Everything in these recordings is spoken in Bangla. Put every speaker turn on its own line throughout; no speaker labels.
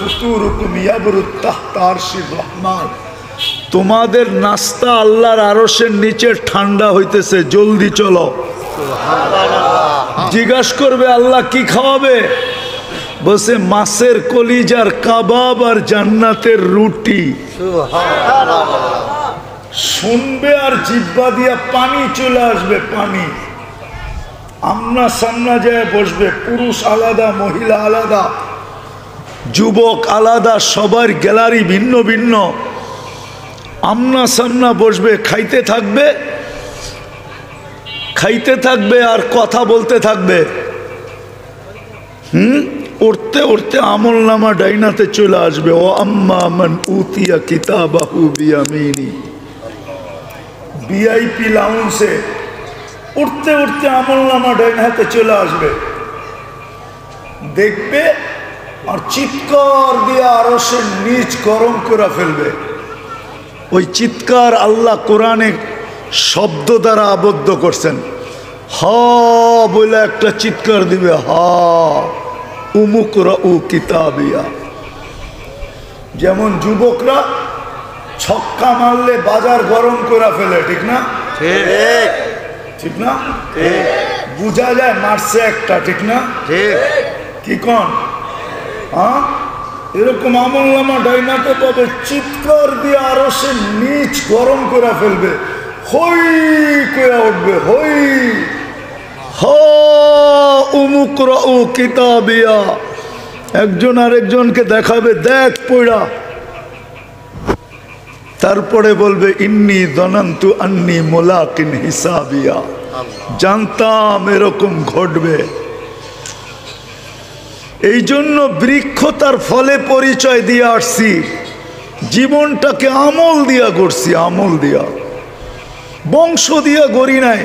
ফুতুরুকুম ইয়াবরুত তাহতা আরশির রহমান, তোমাদের নাস্তা আল্লাহর আরশের নিচে ঠান্ডা হইতেছে, জলদি চলো। জিজ্ঞাসা করবে আল্লাহ কি খাওয়াবে? বসে মাছের কলিজার কাবাব আর জান্নাতের রুটি। শুনবে আর জিহ্বা দিয়া পানি চলে আসবে, পানি। আমনা সামনা যায় বসবে, পুরুষ আলাদা, মহিলা আলাদা, যুবক আলাদা, সবার গ্যালারি ভিন্ন ভিন্ন। আমনা সামনা বসবে, খাইতে থাকবে, খাইতে থাকবে আর কথা বলতে থাকবে। উঠতে উঠতে আমল নামা ডাইনাতে চলে আসবে। ও আম্মা মান উতিয়া কিতাবাহু বিয়ামিনি, ভিআইপি লাউঞ্জে উঠতে উঠতে আমল নামা ডাইনাতে চলে আসবে, দেখবে আর চিৎকার দিয়ে আরশের নিচ গরম করে ফেলবে। ওই চিৎকার আল্লাহ কোরআনে শব্দ দ্বারা আবদ্ধ করছেন। হা বলে একটা চিৎকার দিবে, হা উমুকরাউ কিতাবিয়া। যেমন যুবকরা ছক্কা মারলে বাজার গরম করে ফেলে, ঠিক না? ঠিক না? বুঝা যায় মারছে একটা, ঠিক না? কি কন? হ্যাঁ, এরকম আমল নামা ডাইনাতে পাবে, চিৎকার দিয়ে আরো সে নিচ গরম করে ফেলবে, হই করে উঠবে, হই উমুকরাউ কিতাবিয়া। একজন আরেকজনকে দেখাবে, দেখ পড়া। তারপরে বলবে ইন্নী যনান্তু আন্নী মুলাকিন হিসাবিয়া, জানতাম এরকম ঘটবে। এই জন্য বৃক্ষ তার ফলে পরিচয় দিয়ে আসছি, জীবনটাকে আমল দিয়া গড়ছি, আমল দিয়া, বংশ দিয়া গড়ি নাই।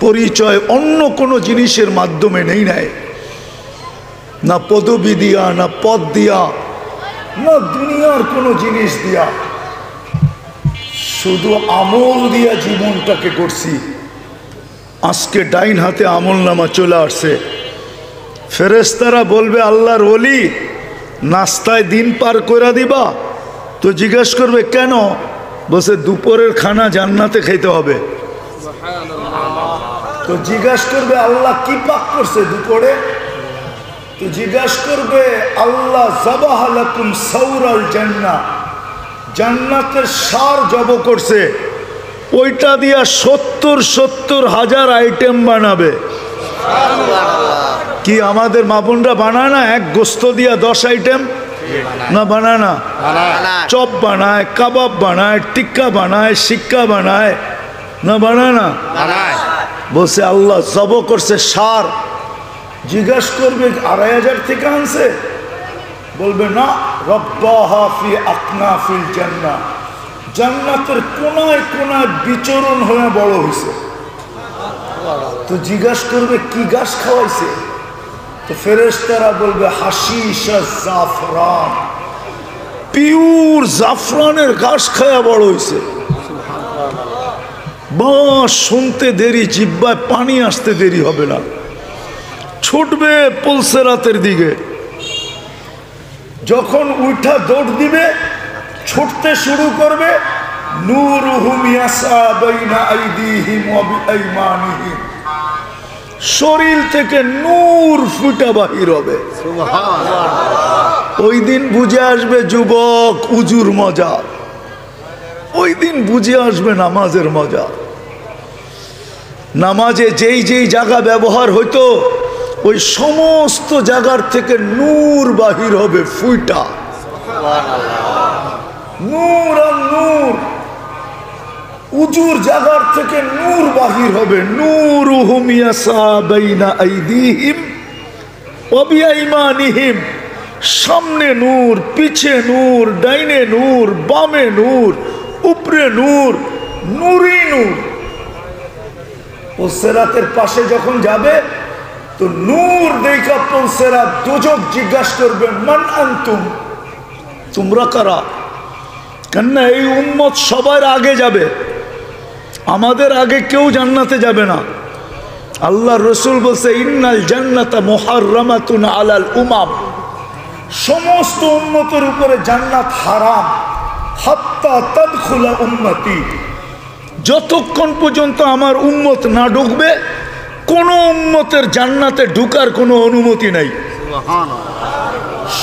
পরিচয় অন্য কোনো জিনিসের মাধ্যমে নেই নাই, না পদবি দিয়া, না পদ দিয়া, না দুনিয়ার কোনো জিনিস দিয়া, শুধু আমল দিয়া জীবনটাকে গড়ছি। আজকে ডাইন হাতে আমল নামা চলে আসছে। ফেরেশতারা বলবে আল্লাহর ওলি নাস্তায় দিন পার করে দিবা? তো জিজ্ঞেস করবে কেন? বসে দুপুরের খানা জান্নাতে খাইতে হবে। তো জিজ্ঞাসা করবে আল্লাহ কি পাক করছে দুপুরে? তো জিজ্ঞাসা করবে আল্লাহ যাবাহা লাকুম সাউরাল জান্নাহ, জান্নাতের সার জব করছে, ওইটা দিয়া ৭০,০০০ আইটেম বানাবে। কি আমাদের মা বোনরা বানায় না? এক গোস্ত দিয়া 10 আইটেম না বানায় না? চপ বানায়, কাবাব বানায়, টিক্কা বানায়, সিক্কা বানায়, না বানায় না? বলছে আল্লাহ জব করছে সার। জিজ্ঞাসা করবে ২৫০০ থেকে আনছে? বলবে না, রব্বাহা ফি আকনাফিল জান্নাহ, জান্নাতের কোনায় কোনায় বিচরণ হয়ে বড় হয়েছে। তো জিজ্ঞাসা করবে কি ঘাস খাওয়াইছে? তো ফেরেশতারা বলবে হাশিশ জাফরান, পিওর জাফরানের ঘাস খায়া বড় হয়েছে। বাস শুনতে দেরি, জিহ্বায় পানি আসতে দেরি হবে না, ছুটবে পুলসেরাতের দিকে। যখন উঠা দৌড় দিবে, ছুটতে শুরু করবে, নূরুহুম ইয়াসা বাইনা আইদিহিম ওয়া বিআইমানিহিম, শরীর থেকে নূর ফুটা বাহির হবে। ওই দিন বুঝে আসবে যুবক উজুর মজা, ওই দিন বুঝে আসবে নামাজের মজা। নামাজে যেই যেই জায়গা ব্যবহার হইতো, ওই সমস্ত জায়গার থেকে নূর বাহির হবে, ফুইটা নূর আর নূর। উজুর জায়গার থেকে নূর বাহির হবে, নূরুহুম ইয়াসা বাইনা আইদিহিম ওয়া বিআইমানিহিম, সামনে নূর, পিছে নূর, ডাইনে নূর, বামে নূর, উপরে নূর, নূরই নূর। পুলসেরাতের পাশে যখন যাবে তো নূর দেখা পুলসেরাত দোজখ জিজ্ঞাসা করবে মান আনতুম, তোমরা কারা? কেননা এই উম্মত সবার আগে যাবে, আমাদের আগে কেউ জান্নাতে যাবে না। আল্লাহ রসুল বলছে ইন্নাল জান্নাতা মুহাররামাতুন আলাল উমাম, সমস্ত উম্মতের উপরে জান্নাত হারাম হাত্তা তাদখুলা উম্মতি, যতক্ষণ পর্যন্ত আমার উম্মত না ঢুকবে কোন উম্মতের জান্নাতে ঢুকার কোনো অনুমতি নাই।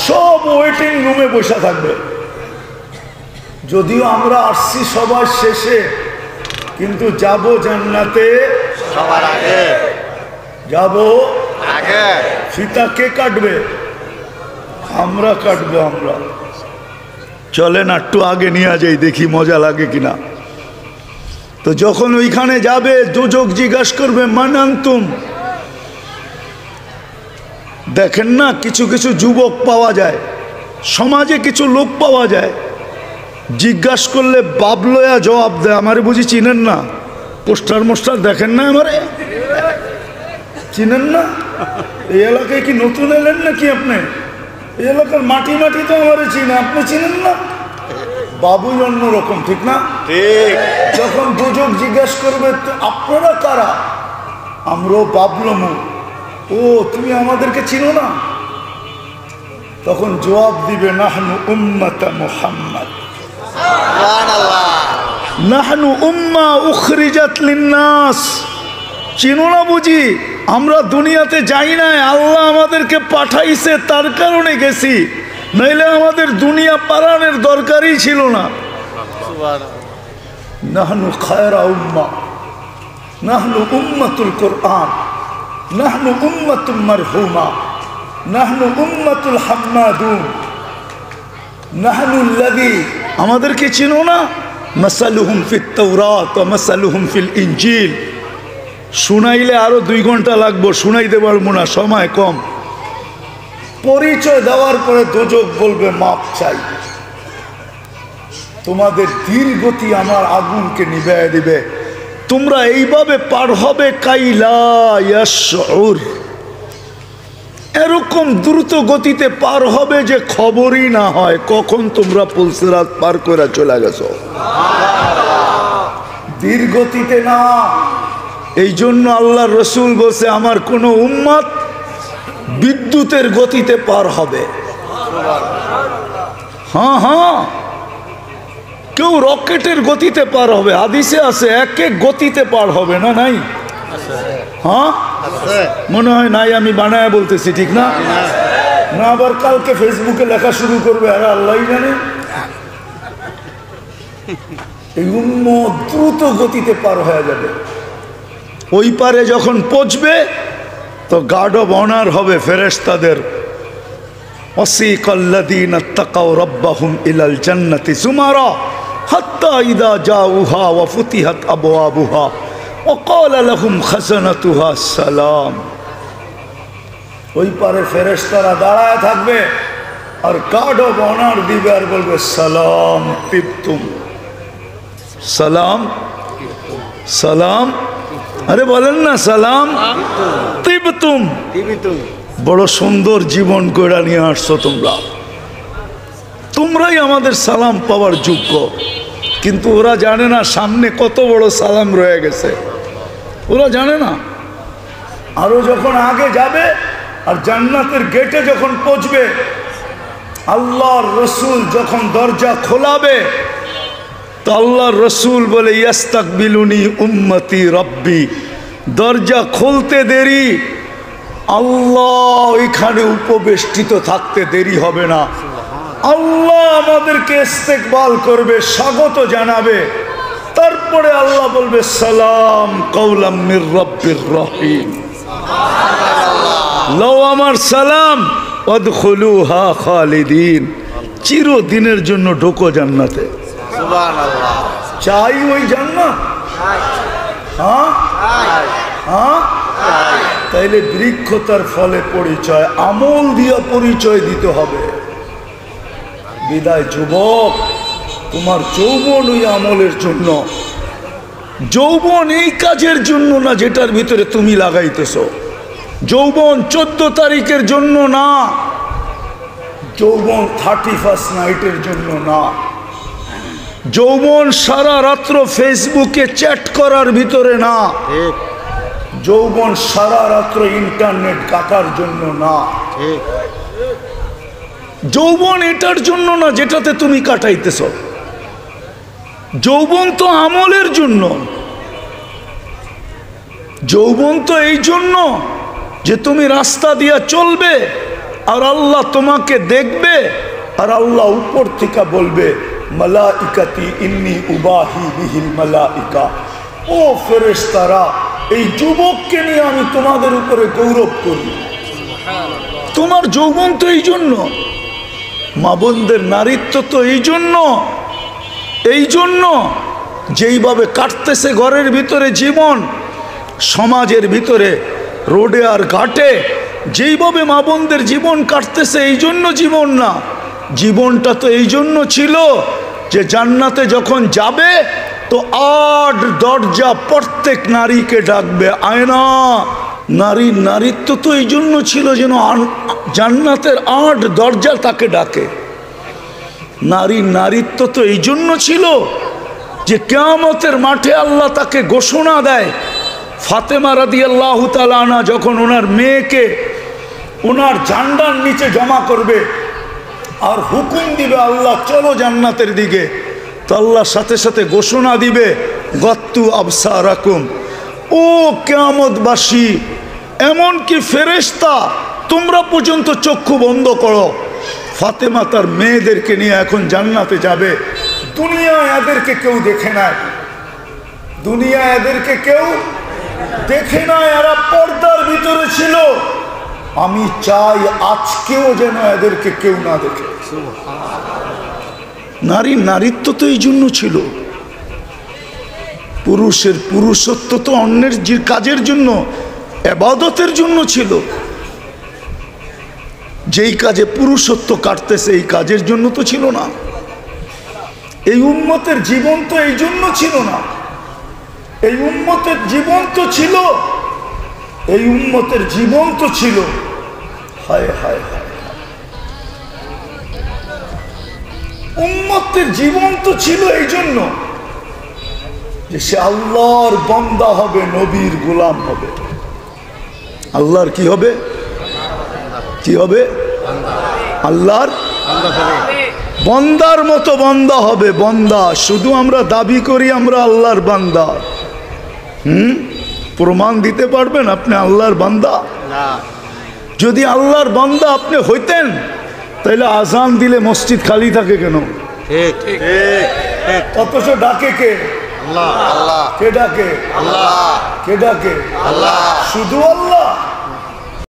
সব ওয়েটিং রুমে বসে থাকবে। যদিও আমরা আসছি সবার শেষে, কিন্তু যাব জান্নাতে সবার আগে। যাব আগে। ফিতা কে কাটবে? আমরা কাটবো। আমরা চলেন একটু আগে নিয়ে যাই, দেখি মজা লাগে কিনা। তো যখন ওইখানে যাবে দুজক জিজ্ঞাসা করবে মান আনতুম। দেখেন না, কিছু কিছু যুবক পাওয়া যায়, সমাজে কিছু লোক পাওয়া যায়, জিজ্ঞাসা করলে বাবলয়া জবাব দেয়, আমারে বুঝি চিনেন না? পোস্টার মোস্টার দেখেন না? আমারে চিনেন না? এই এলাকায় কি নতুন এলেন নাকি আপনি? এই এলাকার মাটি মাটি তো আমারে চিনে, আপনি চিনেন না? বাবুই অন্যরকম, ঠিক না? ঠিক। যখন দুজক জিজ্ঞাসা করবে তো আপনারা কারা, আমরাও বাবলমু, ও তুমি আমাদেরকে চিনো না? তখন জবাব দিবে নাহনু উম্মাতা মুহাম্মদ, নাহনু উম্মা উখরিজাত লিন্নাস। চিনো না বুঝি? আমরা দুনিয়াতে যাই নাই, আল্লাহ আমাদেরকে পাঠাইছে, তার কারণে গেছি, নইলে আমাদের দুনিয়া পারানের দরকারই ছিল না। নাহনু খায়রা উম্মা, নাহনু উম্মাতুল কুরআন, নাহনু উম্মাতুল মারহুমা, নাহনু উম্মাতুল হাম্মাদুন, নাহনু আল্লাযী। আমাদেরকে চিনো না? মাসালুহুম ফিত তাওরাত ওয়া মাসালুহুম ফিল ইনজিল। শুনাইলে আরো 2 ঘন্টা লাগবো, শুনাইতে পারবো না, সময় কম। পরিচয় দেওয়ার পরে দুজক বলবে মাপ চাই। তোমাদের ধীরগতি আমার আগুনকে নিভাইয়া দিবে। তোমরা এইভাবে পার হবে কাইলা ইয়াশউর, এরকম দ্রুত গতিতে পার হবে যে খবরই না হয় কখন তোমরা পুলসিরাত পার করে চলে গেছো। ধীরগতিতে না। এই জন্য আল্লাহর রসুল বলছে আমার কোন উম্মত বিদ্যুতের গতিতে পার হবে। হ্যাঁ হ্যাঁ, কেউ রকেটের গতিতে পার হবে, হাদিসে আছে এক এক গতিতে পার হবে না? নাই? হ্যাঁ মনে হয় নাই, আমি বানায় বলতেছি, ঠিক না? না আবার কালকে ফেসবুকে লেখা শুরু করবে, আর আল্লাহই জানে। এই উম্মত দ্রুত গতিতে পার হয়ে যাবে। ওই পারে যখন পৌঁছবে তো গার্ড অব অনার হবে ফেরেশতাদের। ওয়াসিকাল্লাযীনা তাকাউ রাব্বাহুম ইলাল জান্নাতি যুমারা হাত্তা ইযা জাউহা ওয়া ফুতিহাত আবওয়াবুহা ওয়া ক্বালা লাহুম খাযানাতুহা সালাম। ওই পারে ফেরেশতারা দাঁড়ায় থাকবে আর গার্ড অব অনার দিবে আর বলবে সালাম তিবতুম, সালাম সালাম। আরে বলেন না সালাম তিবতুম, বড় সুন্দর জীবন গড়া নিয়ে আসছো তোমরা, তোমরাই আমাদের সালাম পাওয়ার যোগ্য। কিন্তু ওরা জানে না সামনে কত বড় সালাম রয়ে গেছে, ওরা জানে না। আরো যখন আগে যাবে আর জান্নাতের গেটে যখন পৌঁছবে, আল্লাহর রসুল যখন দরজা খোলাবে তো আল্লাহর রসুল বলে ইয়াস্তাকবিলুনি উম্মতি রব্বি। দরজা খুলতে দেরি, আল্লাহ এখানে উপবেষ্টিত থাকতে দেরি হবে না। আল্লাহ আমাদেরকে ইস্তেকবাল করবে, স্বাগত জানাবে। তারপরে আল্লাহ বলবে সালাম কাওলাম মির রব্বির রহিম। লও আমার সালাম ওয়াদখুলুহা খালিদিন, চিরদিনের জন্য ঢোকো জান্নাতে। সুবহানাল্লাহ। চাই ওই জান্নাত? হ্যাঁ হ্যাঁ। তাইলে বৃক্ষ তার ফলে পরিচয়, আমল দিয়া পরিচয় দিতে হবে। বিদায় যুবক, তোমার যৌবন ওই আমলের জন্য। যৌবন এই কাজের জন্য না যেটার ভিতরে তুমি লাগাইতেছ। যৌবন 14 তারিখের জন্য না, যৌবন 31st নাইটের জন্য না, যৌবন সারা রাত্র ফেসবুকে চ্যাট করার ভিতরে না, যৌবন সারা রাত্র ইন্টারনেট কাটার জন্য না। যৌবন এটার জন্য না যেটাতে তুমি কাটাইতেছ, যৌবন তো আমলের জন্য। যৌবন তো এই জন্য যে তুমি রাস্তা দিয়া চলবে আর আল্লাহ তোমাকে দেখবে, আর আল্লাহ উপর থেকে বলবে মালাইকাতি ইন্নী উবাহি বিহিল মালাইকা, ও ফেরেশতারা এই যুবককে নিয়ে আমি তোমাদের উপরে গৌরব করি। তোমার যৌবন তো এই জন্য, মা বোনদের নারীত্ব তো এই জন্য যেইভাবে কাটতেছে ঘরের ভিতরে জীবন, সমাজের ভিতরে রোডে আর ঘাটে যেইভাবে মা বোনদের জীবন কাটতেছে, এই জন্য জীবন না। জীবনটা তো এই জন্য ছিল যে জান্নাতে যখন যাবে তো 8 দরজা প্রত্যেক নারীকে ডাকবে, আয়না। নারীর নারীত্ব তো এই জন্য ছিল যেন জান্নাতের 8 দরজা তাকে ডাকে। নারীর নারীত্ব তো এই জন্য ছিল যে কিয়ামতের মাঠে আল্লাহ তাকে ঘোষণা দেয়। ফাতেমা রাদিয়াল্লাহু তাআলা আনহা যখন ওনার মেয়েকে ওনার ঝান্ডার নিচে জমা করবে আর হুকুম দিবে আল্লাহ চলো জান্নাতের দিকে, তো আল্লাহ সাথে সাথে ঘোষণা দিবে গত্তু আবসারাকুম, ও কিয়ামতবাসী এমনকি ফেরেশতা তোমরা পর্যন্ত চক্ষু বন্ধ করো। ফাতেমা তার মেয়েদেরকে নিয়ে এখন জান্নাতে যাবে। দুনিয়ায় এদেরকে কেউ দেখে নাই, দুনিয়ায় এদেরকে কেউ দেখে নাই, এরা পর্দার ভিতরে ছিল। আমি চাই আজকেও যেন এদেরকে কেউ না দেখে। নারীর নারীত্ব তো এই জন্য ছিল। পুরুষের পুরুষত্ব তো অন্যের কাজের জন্য, ইবাদতের জন্য ছিল। যেই কাজে পুরুষত্ব কাটতেছে এই কাজের জন্য তো ছিল না। এই উম্মতের জীবন তো এই জন্য ছিল না। এই উম্মতের জীবন তো ছিল, এই উম্মতের জীবন তো ছিল, হায় হায় হায়, উম্মতের জীবন তো ছিল এই জন্য যে সে আল্লাহর বান্দা হবে, নবীর গোলাম হবে। আল্লাহর কি হবে? কি হবে? আল্লাহর বান্দার মতো বান্দা হবে। বান্দা শুধু আমরা দাবি করি আমরা আল্লাহর বান্দা, প্রমাণ দিতে পারবেন আপনি আল্লাহর বান্দা? যদি আল্লাহর বান্দা আপনি হইতেন তাহলে আজান দিলে মসজিদ খালি থাকে কেন? অথচ ডাকে কে? আল্লাহ। কে ডাকে? আল্লাহ। কে ডাকে? আল্লাহ। শুধু আল্লাহ।